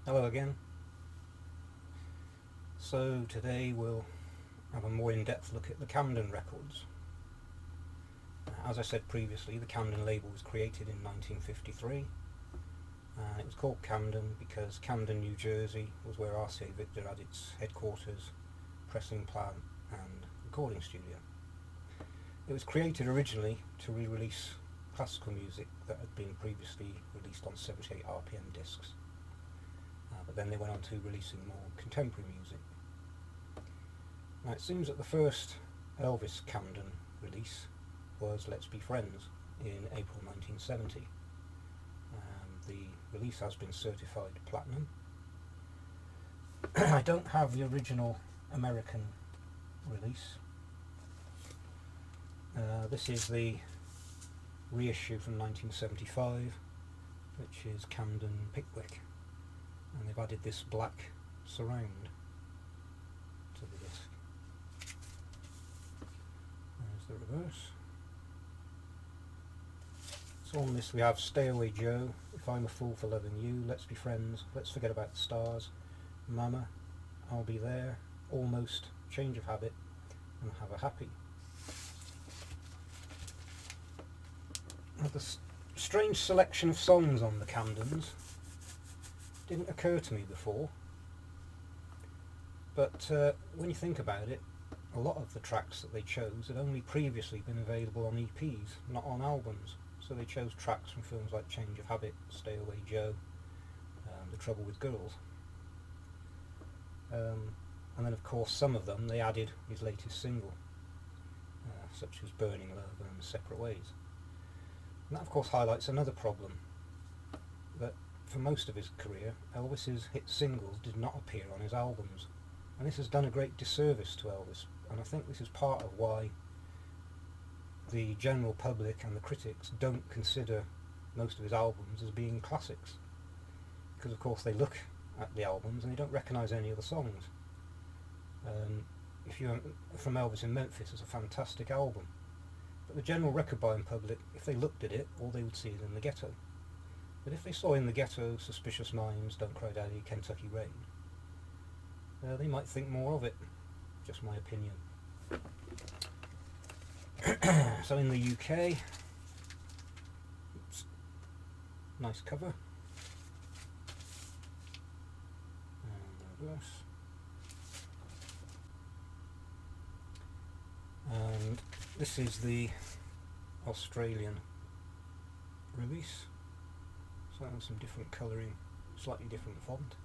Hello again. So today we'll have a more in-depth look at the Camden records. As I said previously, the Camden label was created in 1953 and it was called Camden because Camden, New Jersey was where RCA Victor had its headquarters, pressing plant and recording studio. It was created originally to re-release classical music that had been previously released on 78 RPM discs. But then they went on to releasing more contemporary music. Now it seems that the first Elvis Camden release was Let's Be Friends in April 1970. The release has been certified platinum. I don't have the original American release. This is the reissue from 1975, which is Camden Pickwick. And they've added this black surround to the disc. There's the reverse. So on this we have Stay Away Joe, If I'm a Fool for Loving You, Let's Be Friends, Let's Forget About the Stars, Mama, I'll Be There, Almost, Change of Habit, and Have a Happy. Now, the strange selection of songs on the Camdens didn't occur to me before, but when you think about it, a lot of the tracks that they chose had only previously been available on EPs, not on albums. So they chose tracks from films like Change of Habit, Stay Away Joe, The Trouble with Girls, and then of course some of them they added his latest single, such as Burning Love and Separate Ways. And that of course highlights another problem, that for most of his career, Elvis's hit singles did not appear on his albums, and this has done a great disservice to Elvis, and I think this is part of why the general public and the critics don't consider most of his albums as being classics, because of course they look at the albums and they don't recognise any of the songs. If you're from Elvis in Memphis, it's a fantastic album, but the general record buying public, if they looked at it, all they would see is In the Ghetto. But if they saw In the Ghetto, Suspicious Minds, Don't Cry Daddy, Kentucky Rain, they might think more of it. Just my opinion. So in the UK, oops, nice cover, and the reverse, and this is the Australian release. So that has some different colouring, slightly different font.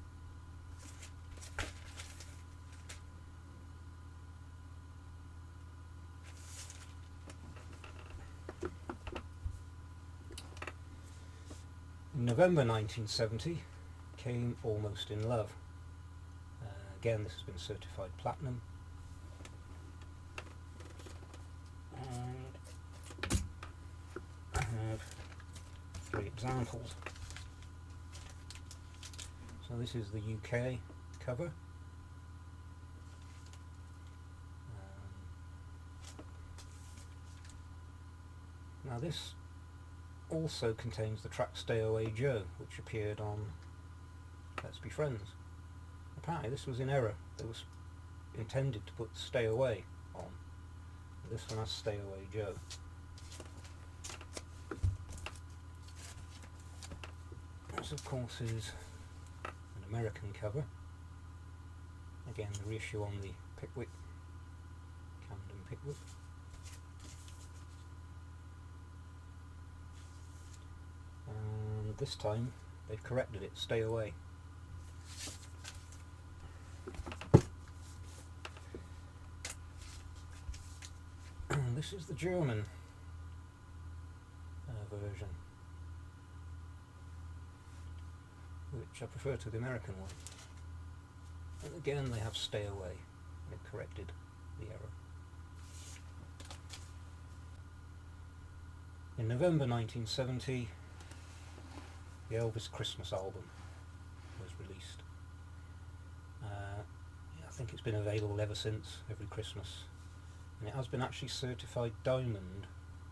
In November 1970 came Almost in Love. Again, this has been certified platinum. And I have 3 examples. So this is the UK cover. Now this also contains the track Stay Away Joe, which appeared on Let's Be Friends. Apparently this was in error. It was intended to put Stay Away on. This one has Stay Away Joe. This of course is an American cover. Again, the reissue on the Pickwick, Camden Pickwick. And this time they've corrected it, Stay Away. And this is the German version, which I prefer to the American one. And again they have Stay Away, and it corrected the error. In November 1970, the Elvis Christmas album was released. I think it's been available ever since, every Christmas, and it has been actually certified diamond,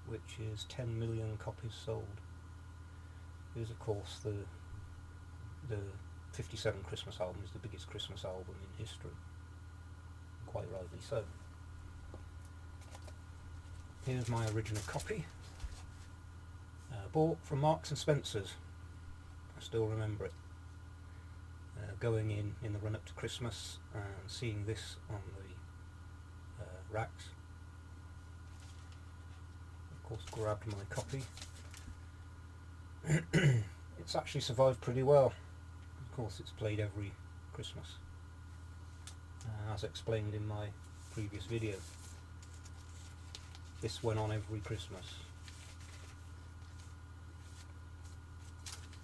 which is 10 million copies sold. It is of course the 1957 Christmas album is the biggest Christmas album in history. Quite rightly so. Here's my original copy. Bought from Marks and Spencer's. I still remember it. Going in the run-up to Christmas and seeing this on the racks. Of course, grabbed my copy. It's actually survived pretty well. Of course, it's played every Christmas, as explained in my previous video. This went on every Christmas.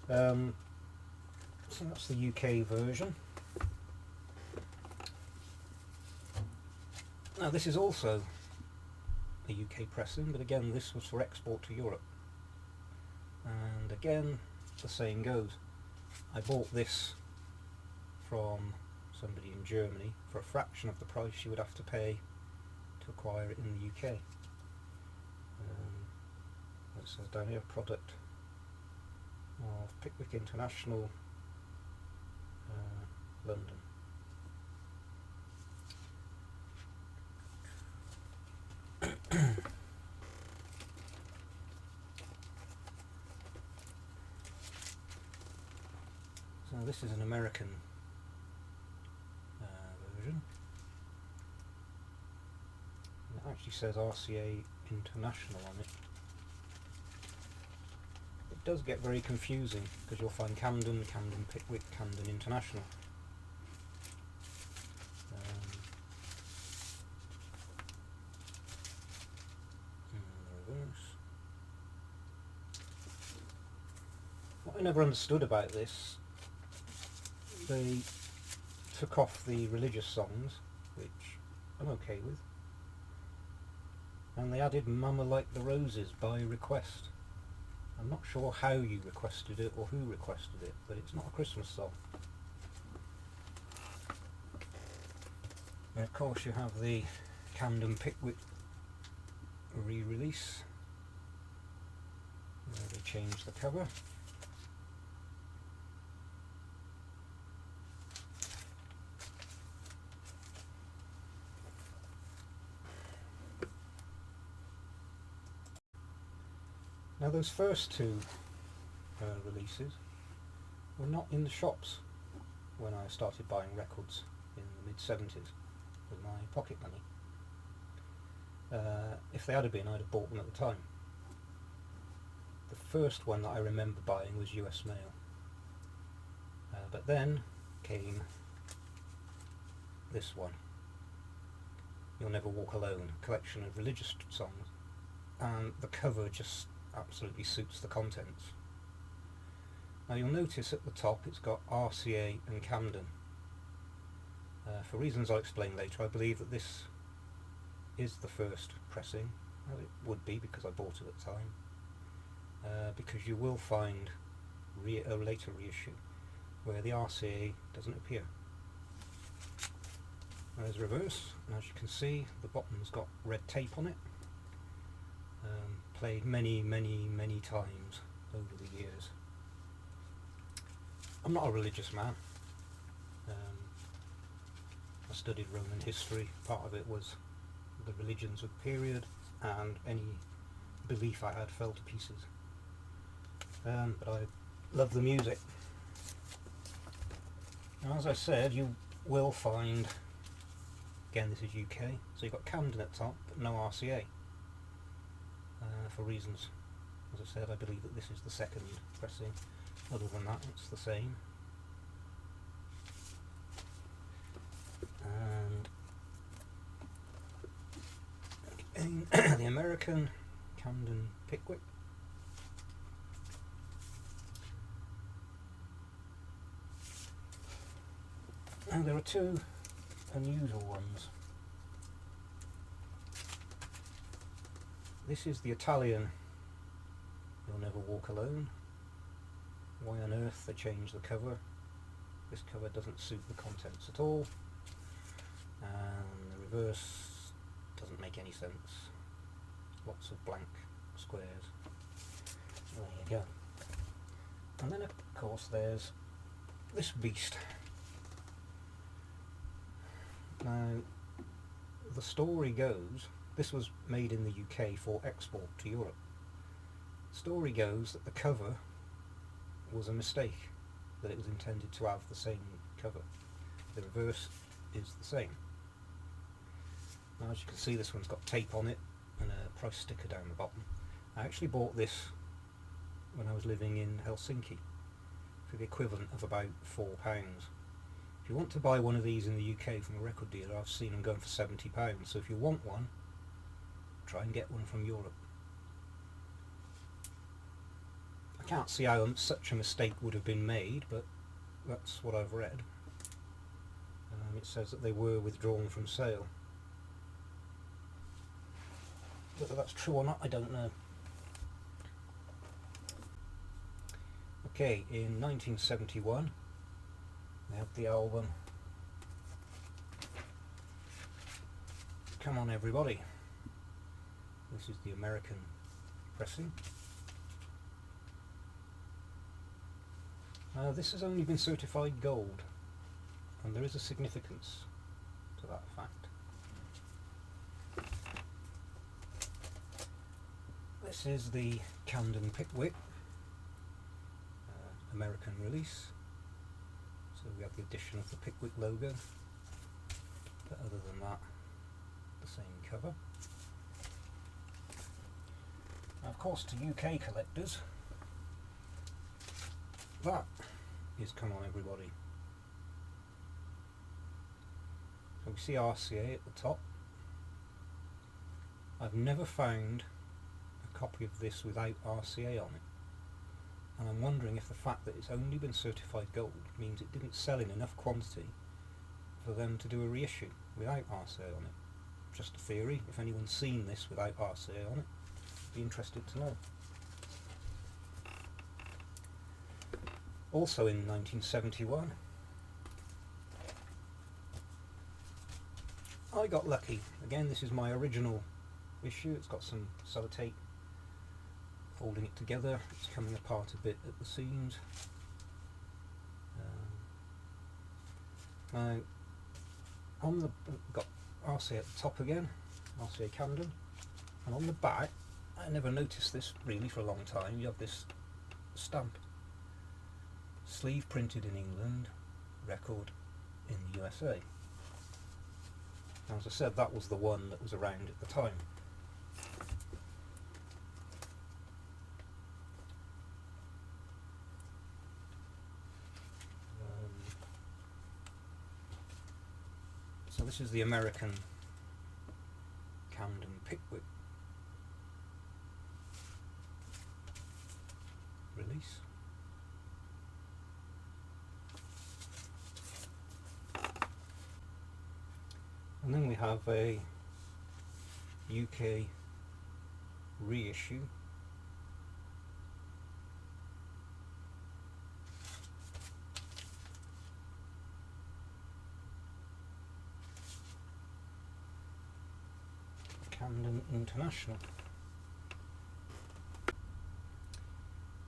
So that's the UK version. Now this is also a UK pressing, but again this was for export to Europe. And again, the saying goes, I bought this from somebody in Germany for a fraction of the price you would have to pay to acquire it in the UK. It says down here, product of Pickwick International, London. So this is an American version. It actually says RCA International on it. It does get very confusing because you'll find Camden, Camden Pickwick, Camden International. What I never understood about this, they took off the religious songs, which I'm okay with, and they added Mama Like the Roses by request. I'm not sure how you requested it or who requested it, but it's not a Christmas song. And of course you have the Camden Pickwick re-release, where they changed the cover. Now those first two releases were not in the shops when I started buying records in the mid-70s with my pocket money. If they had been, I'd have bought them at the time. The first one that I remember buying was US Mail. But then came this one, You'll Never Walk Alone, a collection of religious songs, and the cover just absolutely suits the contents. Now you'll notice at the top it's got RCA and Camden. For reasons I'll explain later, I believe that this is the first pressing. Well, it would be because I bought it at the time. Because you will find a later reissue where the RCA doesn't appear. There's reverse, and as you can see the bottom's got red tape on it. Played many times over the years. I'm not a religious man. I studied Roman history. Part of it was the religions of the period, and any belief I had fell to pieces. But I love the music. And as I said, you will find, again this is UK, so you've got Camden at the top but no RCA. For reasons, as I said, I believe that this is the second pressing. Other than that, it's the same. And again, the American Camden Pickwick. And there are two unusual ones. This is the Italian You'll Never Walk Alone. Why on earth they changed the cover? This cover doesn't suit the contents at all, and the reverse doesn't make any sense. Lots of blank squares. There you go. And then of course there's this beast. Now, the story goes, this was made in the UK for export to Europe. The story goes that the cover was a mistake, that it was intended to have the same cover. The reverse is the same. Now, as you can see, this one's got tape on it and a price sticker down the bottom. I actually bought this when I was living in Helsinki for the equivalent of about £4. If you want to buy one of these in the UK from a record dealer, I've seen them going for £70. So if you want one, try and get one from Europe. I can't see how such a mistake would have been made, but that's what I've read. It says that they were withdrawn from sale. Whether that's true or not, I don't know. Okay, in 1971 they had the album Come On Everybody. This is the American pressing. This has only been certified gold, and there is a significance to that fact. This is the Camden Pickwick American release. So we have the addition of the Pickwick logo, but other than that, the same cover. Now, of course, to UK collectors, that is Come On Everybody. So we see RCA at the top. I've never found a copy of this without RCA on it, and I'm wondering if the fact that it's only been certified gold means it didn't sell in enough quantity for them to do a reissue without RCA on it. Just a theory. If anyone's seen this without RCA on it, I'd be interested to know. Also in 1971, I got lucky. Again, this is my original issue. It's got some sellotape holding it together. It's coming apart a bit at the seams. Now, got RCA at the top again, RCA Camden, and on the back, I never noticed this really for a long time, you have this stamp. Sleeve printed in England, record in the USA. Now, as I said, that was the one that was around at the time. So this is the American Camden Pickwick release. And then we have a UK reissue. Camden International.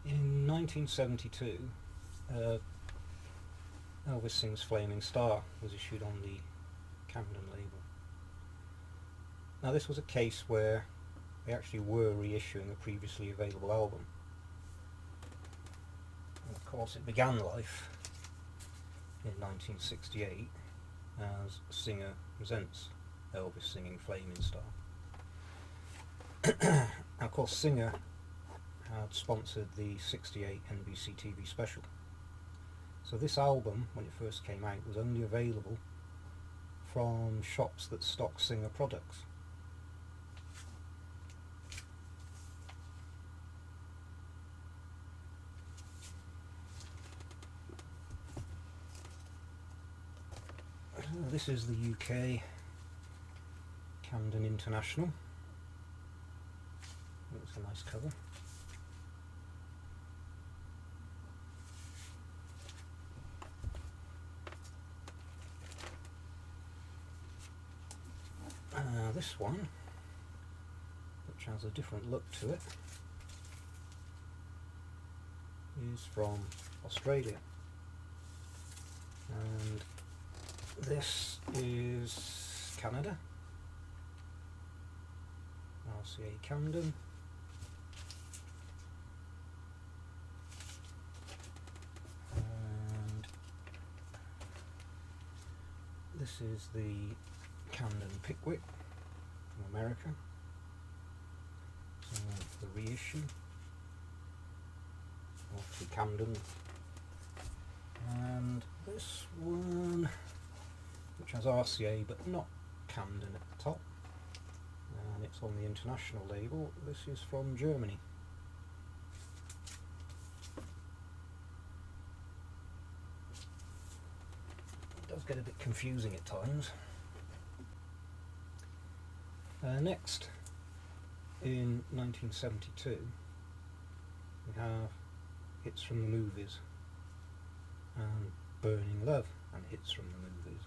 In 1972, Elvis Sings Flaming Star was issued on the Camden label. Now, this was a case where they actually were reissuing a previously available album. And of course, it began life in 1968 as Singer Presents Elvis Singing Flaming Star. Now, of course, Singer had sponsored the 68 NBC TV special. So this album, when it first came out, was only available from shops that stock Singer products. This is the UK Camden International. It's a nice cover. This one, which has a different look to it, is from Australia. This is Canada, RCA Camden. And this is the Camden Pickwick from America. So the reissue of the Camden. And this one, which has RCA but not Camden at the top, and it's on the international label. This is from Germany. It does get a bit confusing at times. Next, in 1972, we have Hits from the Movies and Burning Love and Hits from the Movies.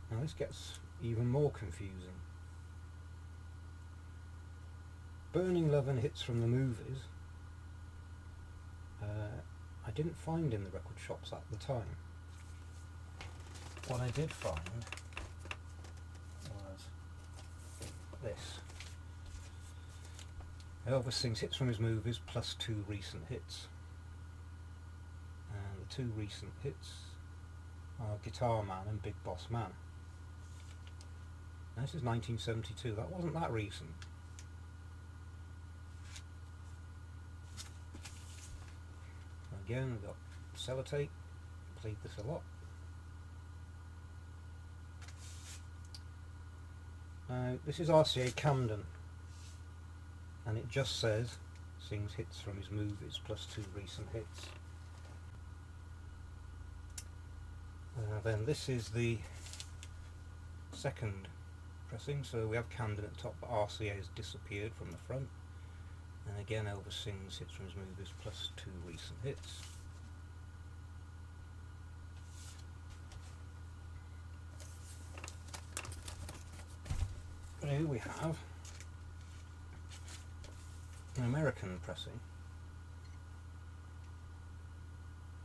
Now this gets even more confusing. Burning Love and Hits from the Movies I didn't find in the record shops at the time. What I did find was this. Elvis sings hits from his movies plus 2 recent hits. And the 2 recent hits are Guitar Man and Big Boss Man. Now this is 1972, that wasn't that recent. Again, we've got Sellotape, played this a lot. Now this is RCA Camden, and it just says sings hits from his movies plus 2 recent hits. Then this is the second pressing, so we have Camden at the top, but RCA has disappeared from the front. And again, Elvis sings hits from his movies plus 2 recent hits. But here we have an American pressing.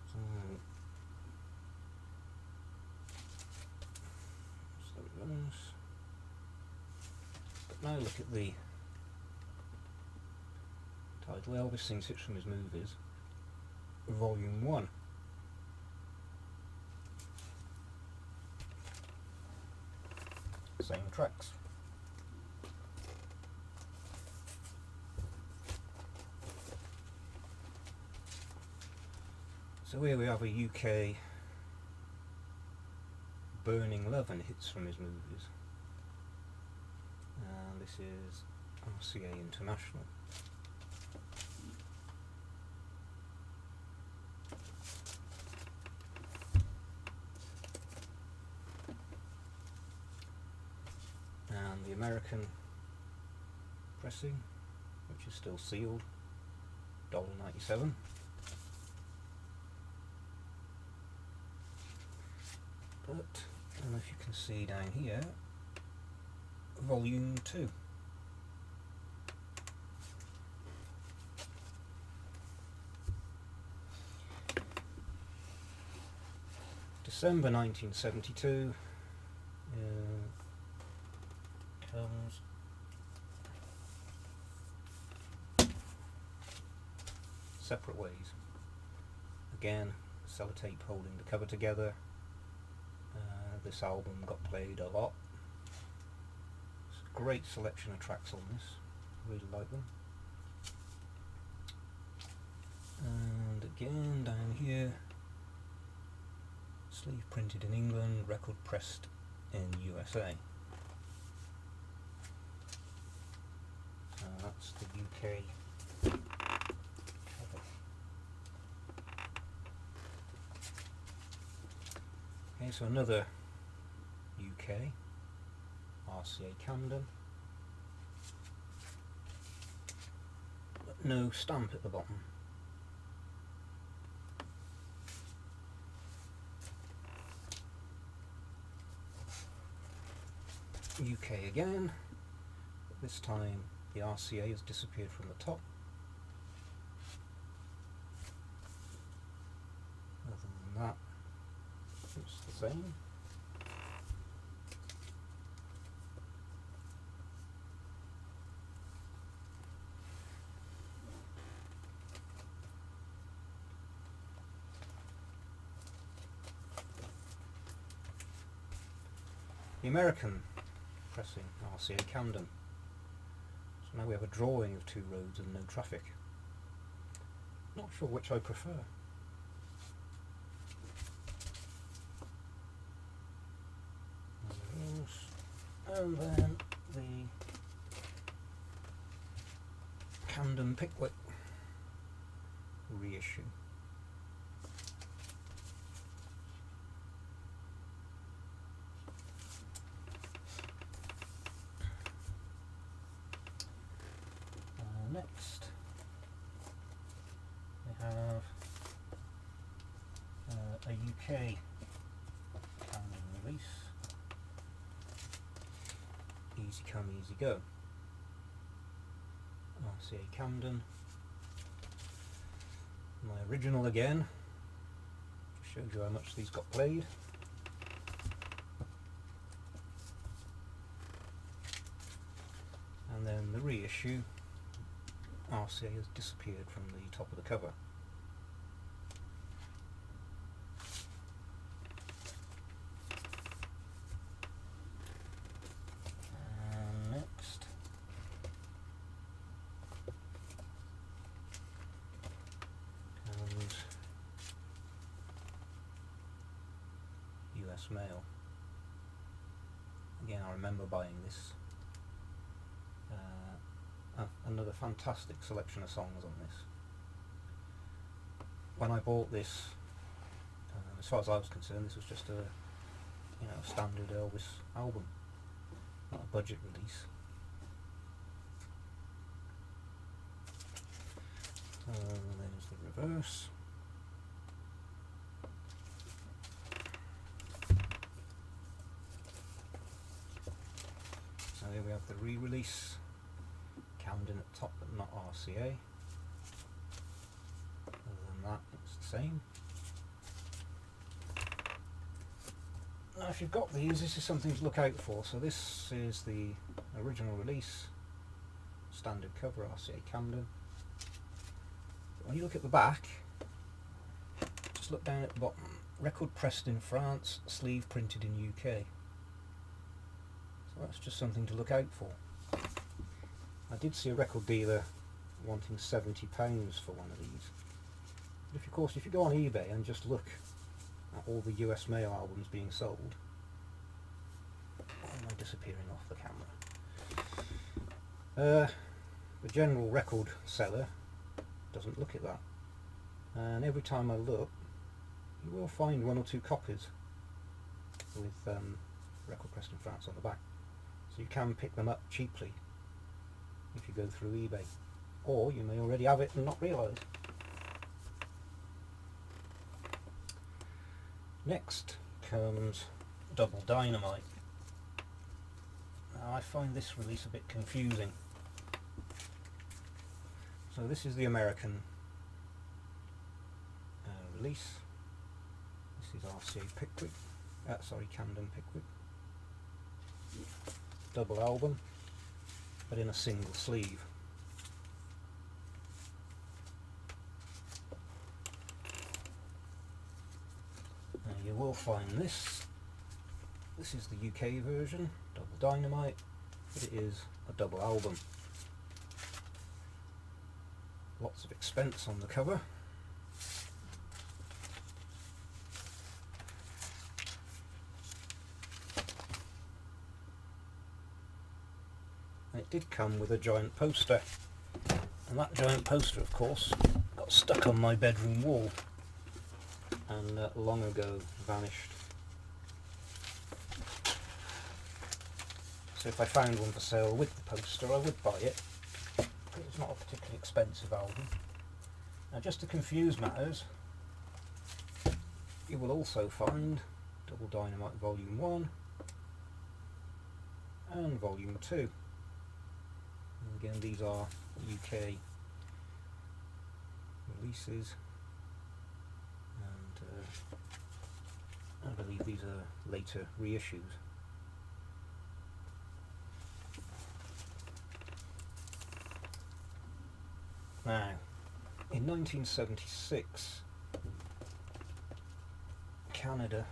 So, but now look at the title, Elvis sings hits from his movies, Volume 1. Same tracks. So here we have a UK Burning Love and Hits from his movies, and this is RCA International. And the American pressing, which is still sealed, $1.97. But I don't know if you can see down here, Volume 2. December 1972 comes Separate Ways. Again, Sellotape holding the cover together. This album got played a lot. It's a great selection of tracks on this, really like them. And again down here, sleeve printed in England, record pressed in USA. So that's the UK cover. Okay, so another UK RCA Camden, but no stamp at the bottom. UK again, but this time the RCA has disappeared from the top. Other than that, it's the same. the American pressing RCA Camden. So now we have a drawing of 2 roads and no traffic. Not sure which I prefer. And then the Camden Pickwick reissue. Next we have a UK Camden release, Easy Come Easy Go, RCA Camden. My original again, just shows you how much these got played. And then the reissue, RCA has disappeared from the top of the cover. And next, comes US Mail. Again, I remember buying this. Another fantastic selection of songs on this. When I bought this, as far as I was concerned, this was just a standard Elvis album, not a budget release. Then is the reverse. So here we have the re-release. Camden at top but not RCA. Other than that, it's the same. Now if you've got these, this is something to look out for. So this is the original release, standard cover, RCA Camden. But when you look at the back, just look down at the bottom. Record pressed in France, sleeve printed in UK. So that's just something to look out for. I did see a record dealer wanting £70 for one of these. But of course, if you go on eBay and just look at all the US Mail albums being sold, why am I disappearing off the camera? The general record seller doesn't look at that. And every time I look, you will find 1 or 2 copies with record pressed in France on the back. So you can pick them up cheaply if you go through eBay, or you may already have it and not realise. Next comes Double Dynamite. Now I find this release a bit confusing. So this is the American release. This is RCA Pickwick, Camden Pickwick. Double album, but in a single sleeve. Now you will find this. This is the UK version, Double Dynamite, but it is a double album. Lots of expense on the cover. It did come with a giant poster, and that giant poster of course got stuck on my bedroom wall and long ago vanished. So if I found one for sale with the poster, I would buy it, because it's not a particularly expensive album. Now just to confuse matters, you will also find Double Dynamite Volume 1 and Volume 2. And again, these are UK releases, and I believe these are later reissues. Now, in 1976, Canada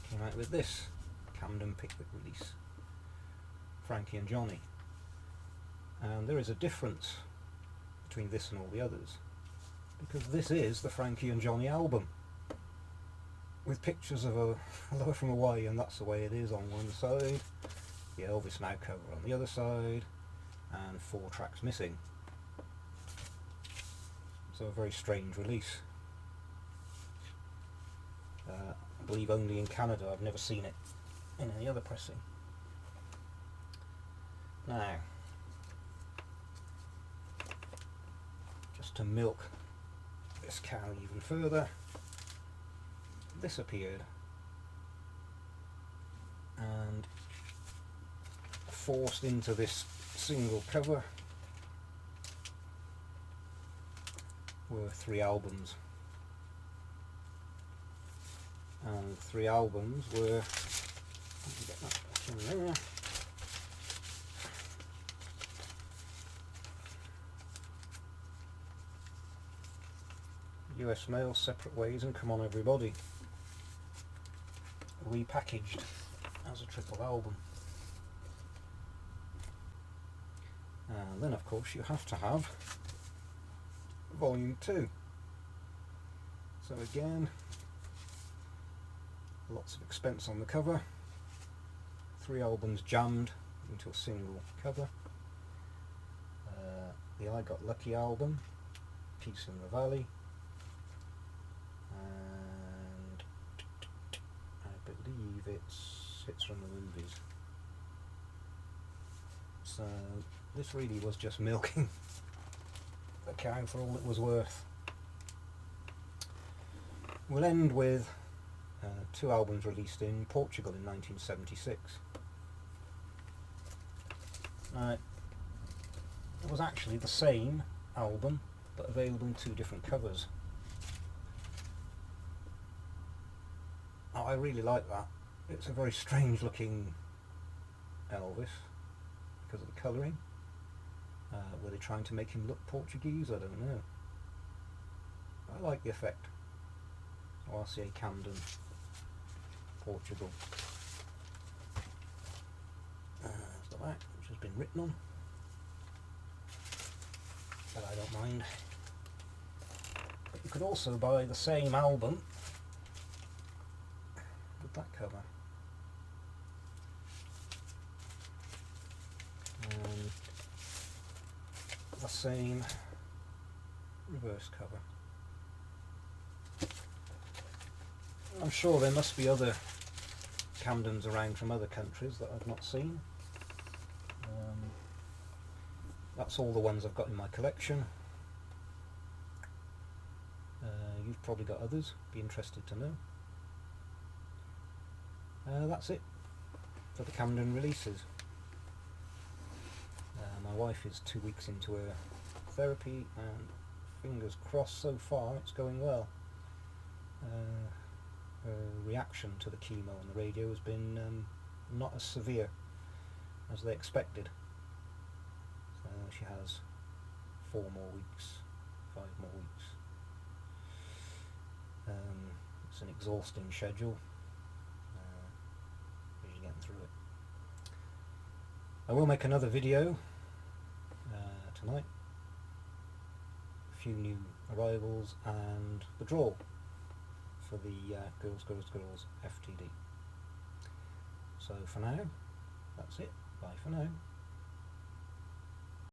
came out with this Camden Pickwick release, Frankie and Johnny. And there is a difference between this and all the others, because this is the Frankie and Johnny album with pictures of a lover from Hawaii, and that's the way it is on one side, the Elvis Now cover on the other side, and 4 tracks missing. So a very strange release. I believe only in Canada. I've never seen it in any other pressing. Now, just to milk this cow even further, this appeared and forced into this single cover were 3 albums, and 3 albums were, let me get that back in there, US Mail, Separate Ways, and Come On Everybody, repackaged as a triple album. And then of course you have to have volume 2. So again, lots of expense on the cover, 3 albums jammed into a single cover. The I Got Lucky album, Peace in the Valley, and I believe it's Hits from the Movies. So this really was just milking the cow for all it was worth. We'll end with 2 albums released in Portugal in 1976. It was actually the same album but available in 2 different covers. I really like that. It's a very strange looking Elvis because of the colouring. Were they trying to make him look Portuguese? I don't know. I like the effect. RCA Camden, Portugal. There's the back, which has been written on, but I don't mind. But you could also buy the same album with that cover. And the same reverse cover. I'm sure there must be other Camdens around from other countries that I've not seen. That's all the ones I've got in my collection. You've probably got others, be interested to know. That's it for the Camden releases. My wife is 2 weeks into her therapy, and fingers crossed so far it's going well. Her reaction to the chemo on the radio has been not as severe as they expected. So she has 4 more weeks, 5 more weeks. It's an exhausting schedule, but she's getting through it. I will make another video tonight, a few new arrivals and the draw for the Girls FTD. So for now, that's it. Bye for now.